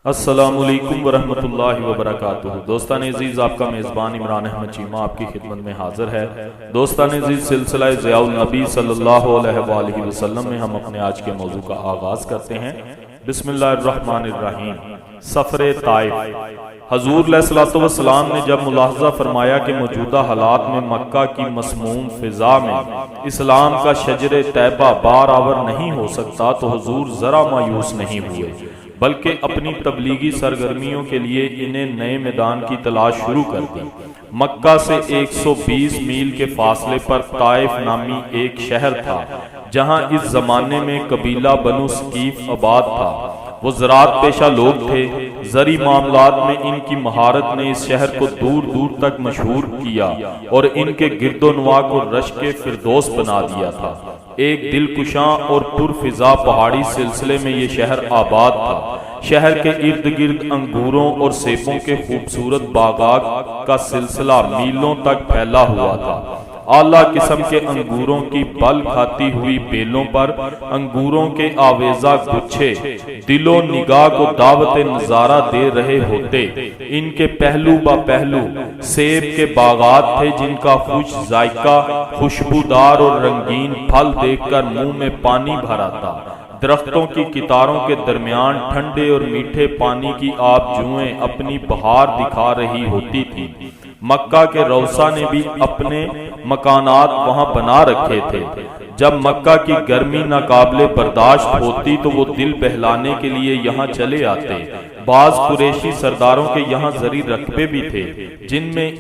السلام علیکم ورحمۃ اللہ وبرکاتہ۔ دوستان عزیز، آپ کا میزبان عمران احمد چیمہ آپ کی خدمت میں حاضر ہے۔ دوستان عزیز، سلسلہ ضیاء النبی صلی اللہ علیہ وآلہ وسلم میں ہم اپنے آج کے موضوع کا آغاز کرتے ہیں۔ بسم اللہ الرحمن الرحیم۔ سفر طائف۔ حضور علیہ الصلوۃ والسلام نے جب ملاحظہ فرمایا کہ موجودہ حالات میں مکہ کی مسموم فضا میں اسلام کا شجر طیبہ بار آور نہیں ہو سکتا تو حضور ذرا مایوس نہیں ہوئے، بلکہ اپنی تبلیغی سرگرمیوں کے لیے انہیں نئے میدان کی تلاش شروع کر دی۔ مکہ سے 120 میل کے فاصلے پر طائف نامی ایک شہر تھا، جہاں اس زمانے میں قبیلہ بنو ثقیف آباد تھا۔ وہ زراعت پیشہ لوگ تھے۔ زرعی معاملات میں ان کی مہارت نے اس شہر کو دور دور تک مشہور کیا اور ان کے گرد و نواح کو رشک فردوس بنا دیا تھا۔ ایک دلکشاں اور پرفضا پہاڑی سلسلے میں یہ شہر آباد تھا۔ شہر کے ارد گرد انگوروں اور سیبوں کے خوبصورت باغات کا سلسلہ میلوں تک پھیلا ہوا تھا۔ اعلیٰ قسم کے انگوروں کی بل کھاتی ہوئی بیلوں پر انگوروں کے آویزہ گچھے دل و نگاہ کو دعوت نظارہ دے رہے ہوتے۔ ان کے پہلو با پہلو سیب کے باغات تھے، جن کا خوش ذائقہ خوشبودار اور رنگین پھل دیکھ کر منہ میں پانی بھر آتا۔ درختوں کی کتاروں کے درمیان ٹھنڈے اور میٹھے پانی کی آب جوئیں اپنی بہار دکھا رہی ہوتی تھی۔ مکہ کے روسا نے بھی اپنے مکانات وہاں بنا رکھے تھے۔ جب مکہ کی گرمی ناقابل برداشت ہوتی تو وہ دل بہلانے کے لیے یہاں چلے آتے۔ بعض قریشی سرداروں کے یہاں زرعی رقبے بھی تھے، جن میں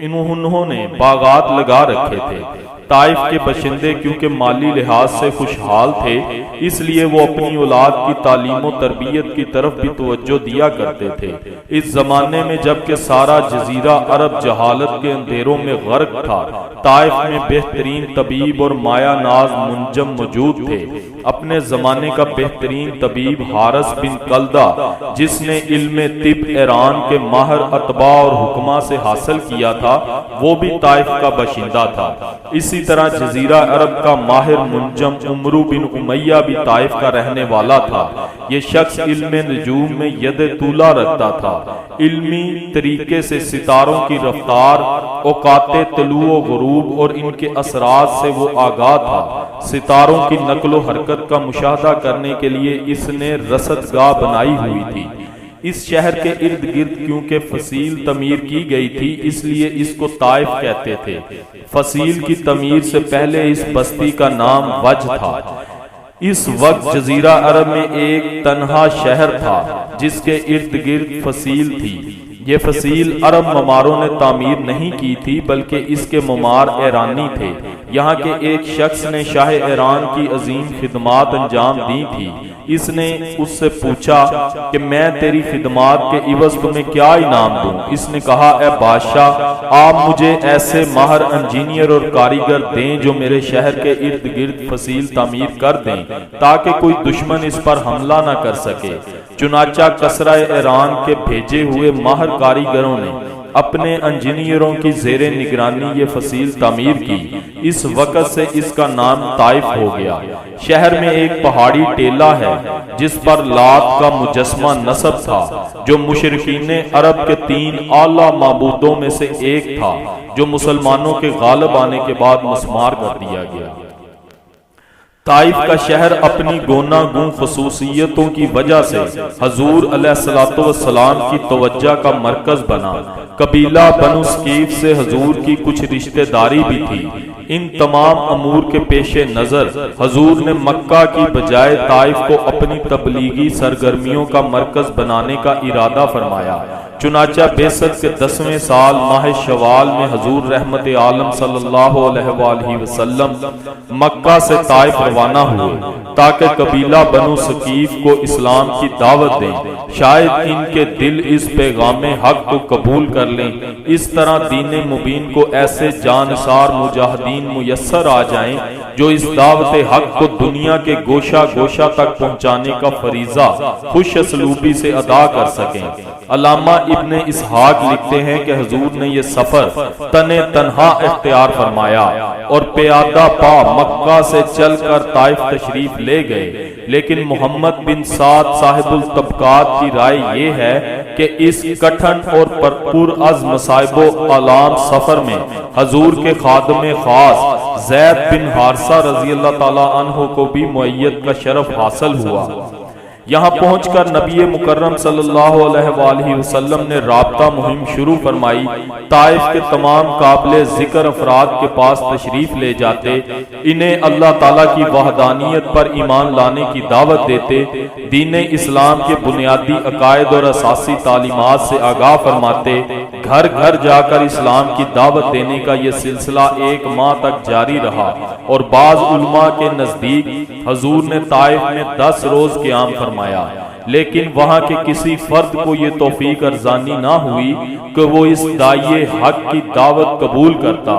انہوں نے باغات لگا رکھے تھے۔ طائف کے باشندے کیونکہ مالی لحاظ سے خوشحال تھے، اس لیے وہ اپنی اولاد کی تعلیم و تربیت کی طرف بھی توجہ دیا کرتے تھے۔ اس زمانے میں جبکہ سارا جزیرہ عرب جہالت کے اندھیروں میں غرق تھا، طائف میں بہترین طبیب اور مایہ ناز منجم موجود تھے۔ اپنے زمانے کا بہترین طبیب حارث بن کلدہ، جس نے علم طب ایران کے ماہر اتباع اور حکماء سے حاصل کیا تھا، وہ بھی طائف کا باشندہ تھا۔ اسی طرح جزیرہ عرب کا ماہر منجم عمرو بن امیہ بھی طائف کا رہنے والا تھا۔ یہ شخص علم نجوم میں ید طولہ رکھتا تھا۔ علمی طریقے سے ستاروں کی رفتار، اوقات طلوع و غروب اور ان کے اثرات سے وہ آگاہ تھا۔ ستاروں کی نقل و حرکت کا مشاہدہ کرنے کے لیے اس نے رصدگاہ بنائی ہوئی تھی۔ اس شہر کے ارد گرد کیونکہ فصیل تعمیر کی گئی تھی، اس لیے اس کو طائف کہتے تھے۔ فصیل کی تعمیر سے پہلے اس بستی کا نام وج تھا۔ اس وقت جزیرہ عرب میں ایک تنہا شہر تھا جس کے ارد گرد فصیل تھی۔ یہ فصیل عرب معماروں نے تعمیر نہیں کی تھی، بلکہ اس کے معمار ایرانی تھے۔ یہاں کے ایک شخص نے شاہ ایران کی عظیم خدمات انجام دی تھی۔ اس نے اس سے پوچھا کہ میں تیری خدمات کے عوض تمہیں کیا انعام دوں؟ اس نے کہا، اے بادشاہ، آپ مجھے ایسے ماہر انجینئر اور کاریگر دیں جو میرے شہر کے ارد گرد فصیل تعمیر کر دیں تاکہ کوئی دشمن اس پر حملہ نہ کر سکے۔ چنانچہ کسرہ ایران کے بھیجے ہوئے ماہر کاریگروں نے اپنے انجینئروں کی زیر نگرانی یہ فصیل تعمیر کی۔ اس وقت سے اس کا نام طائف ہو گیا۔ شہر میں ایک پہاڑی ٹیلہ ہے جس پر لات کا مجسمہ نصب تھا، جو مشرکین عرب کے 3 اعلیٰ معبودوں میں سے ایک تھا، جو مسلمانوں کے غالب آنے کے بعد مسمار کر دیا گیا۔ طائف کا شہر اپنی گوناگون خصوصیتوں کی وجہ سے حضور علیہ الصلوۃ والسلام کی توجہ کا مرکز بنا۔ قبیلہ بنو ثقیف سے حضور کی کچھ رشتہ داری بھی تھی۔ ان تمام امور کے پیش نظر حضور نے مکہ کی بجائے طائف کو اپنی تبلیغی سرگرمیوں کا مرکز بنانے کا ارادہ فرمایا۔ چنانچہ بعثت کے 10ویں سال ماہ شوال میں حضور رحمت عالم صلی اللہ علیہ وآلہ وسلم مکہ سے طائف روانہ ہوئے تاکہ قبیلہ بنو ثقیف کو اسلام کی دعوت دیں۔ شاید ان کے دل اس پیغام حق کو قبول کر لیں۔ اس طرح دین مبین کو ایسے جانثار مجاہدین میسر آ جائیں جو اس دعوت حق کو دنیا کے گوشہ گوشہ تک پہنچانے کا فریضہ خوش اسلوبی سے ادا کر سکیں۔ علامہ ابن اسحاق لکھتے ہیں کہ حضور نے یہ سفر تنہا اختیار فرمایا اور پیادہ پا مکہ سے چل کر طائف تشریف لے گئے۔ لیکن محمد بن سعد صاحب الطبقات کی رائے یہ ہے کہ اس کٹھن اور پر عزم مصائب و آلام سفر میں حضور کے خادم خاص زید بن حارثہ رضی اللہ تعالی عنہ کو بھی معیت کا شرف حاصل ہوا۔ یہاں پہنچ کر نبی مکرم صلی اللہ علیہ وآلہ وسلم نے رابطہ مہم شروع فرمائی۔ طائف کے تمام قابل ذکر افراد کے پاس تشریف لے جاتے، انہیں اللہ تعالیٰ کی وحدانیت پر ایمان لانے کی دعوت دیتے، دین اسلام کے بنیادی عقائد اور اساسی تعلیمات سے آگاہ فرماتے۔ گھر گھر جا کر اسلام کی دعوت دینے کا یہ سلسلہ 1 ماہ تک جاری رہا، اور بعض علماء کے نزدیک حضور نے طائف میں 10 روز قیام فرمایا، لیکن وہاں کے کسی فرد کو یہ توفیق ارزانی نہ ہوئی کہ وہ اس داعیے حق کی دعوت قبول کرتا۔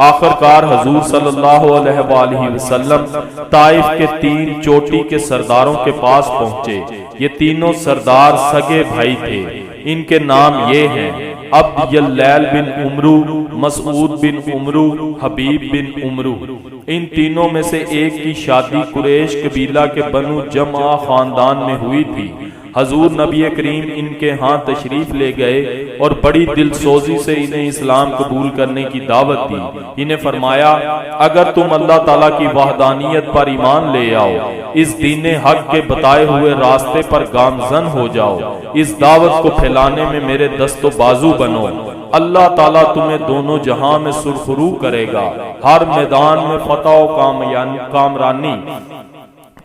آخر کار حضور صلی اللہ علیہ وآلہ وسلم طائف کے 3 چوٹی کے سرداروں کے پاس پہنچے۔ یہ تینوں سردار سگے بھائی تھے۔ ان کے نام یہ ہیں: عبد یلیل بن عمرو، مسعود بن عمرو، حبیب بن عمرو۔ ان تینوں میں سے ایک کی شادی قریش قبیلہ کے بنو جمعہ خاندان میں ہوئی تھی۔ حضور نبی کریم ان کے ہاں تشریف لے گئے اور بڑی دل سوزی سے انہیں اسلام قبول کرنے کی دعوت دی۔ انہیں فرمایا، اگر تم اللہ تعالیٰ کی وحدانیت پر ایمان لے آؤ، اس دین حق کے بتائے ہوئے راستے پر گامزن ہو جاؤ، اس دعوت کو پھیلانے میں میرے دست و بازو بنو، اللہ تعالیٰ تمہیں دونوں جہاں میں سرخرو کرے گا، ہر میدان میں فتح و کامرانی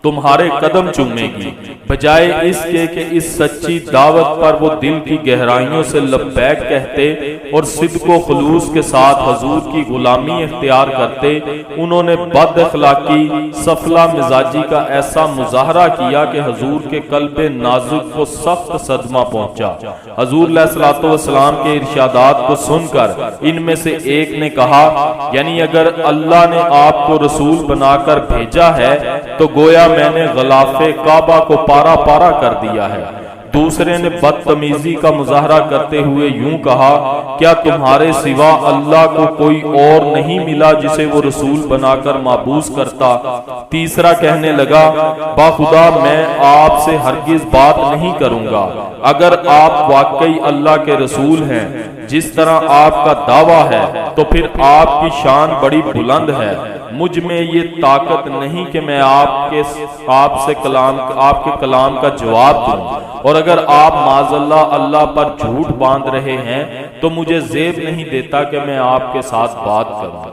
تمہارے قدم چومے گی۔ بجائے اس کے کہ اس سچی دعوت پر وہ دل کی گہرائیوں سے لبیک کہتے اور صدق و خلوص کے ساتھ حضور کی غلامی اختیار کرتے، انہوں نے بد اخلاقی سفلہ مزاجی کا ایسا مظاہرہ کیا کہ حضور کے قلب نازک کو سخت صدمہ پہنچا۔ حضور علیہ الصلوۃ والسلام کے ارشادات کو سن کر ان میں سے ایک نے کہا، یعنی اگر اللہ نے آپ کو رسول بنا کر بھیجا ہے تو گویا میں نے غلاف کعبہ کو پارا پارا کر دیا ہے۔ دوسرے نے بدتمیزی کا مظاہرہ کرتے ہوئے یوں کہا، کیا تمہارے سوا اللہ کو کوئی اور نہیں ملا جسے وہ رسول بنا کر معبوس کرتا؟ تیسرا کہنے لگا، باخدا میں آپ سے ہرگز بات نہیں کروں گا، اگر آپ واقعی اللہ کے رسول ہیں جس طرح آپ کا دعویٰ ہے تو پھر آپ کی شان بڑی بلند ہے۔ مجھ میں یہ طاقت نہیں کہ میں آپ کے کلام کا جواب دوں، اور اگر آپ معاذ اللہ پر جھوٹ باندھ رہے ہیں تو مجھے زیب نہیں دیتا کہ میں آپ کے ساتھ بات کروں۔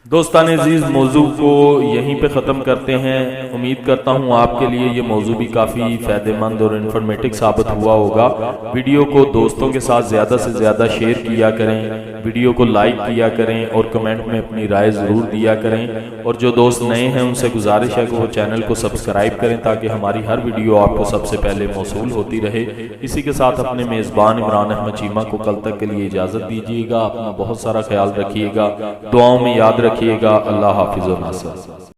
دوستان عزیز، موضوع کو یہیں پہ ختم کرتے ہیں۔ امید کرتا ہوں آپ کے لیے یہ موضوع بھی کافی فائدہ مند اور انفارمیٹک ثابت ہوا ہوگا۔ ویڈیو کو دوستوں کے ساتھ زیادہ سے زیادہ شیئر کیا کریں، ویڈیو کو لائک کیا کریں اور کمنٹ میں اپنی رائے ضرور دیا کریں، اور جو دوست نئے ہیں ان سے گزارش ہے کہ وہ چینل کو سبسکرائب کریں تاکہ ہماری ہر ویڈیو آپ کو سب سے پہلے موصول ہوتی رہے۔ اسی کے ساتھ اپنے میزبان عمران احمد چیمہ کو کل تک کے لیے اجازت دیجیے گا۔ اپنا بہت سارا خیال رکھیے گا، دعاؤں میں یاد رکھیے گا۔ اللہ حافظ و ناصر۔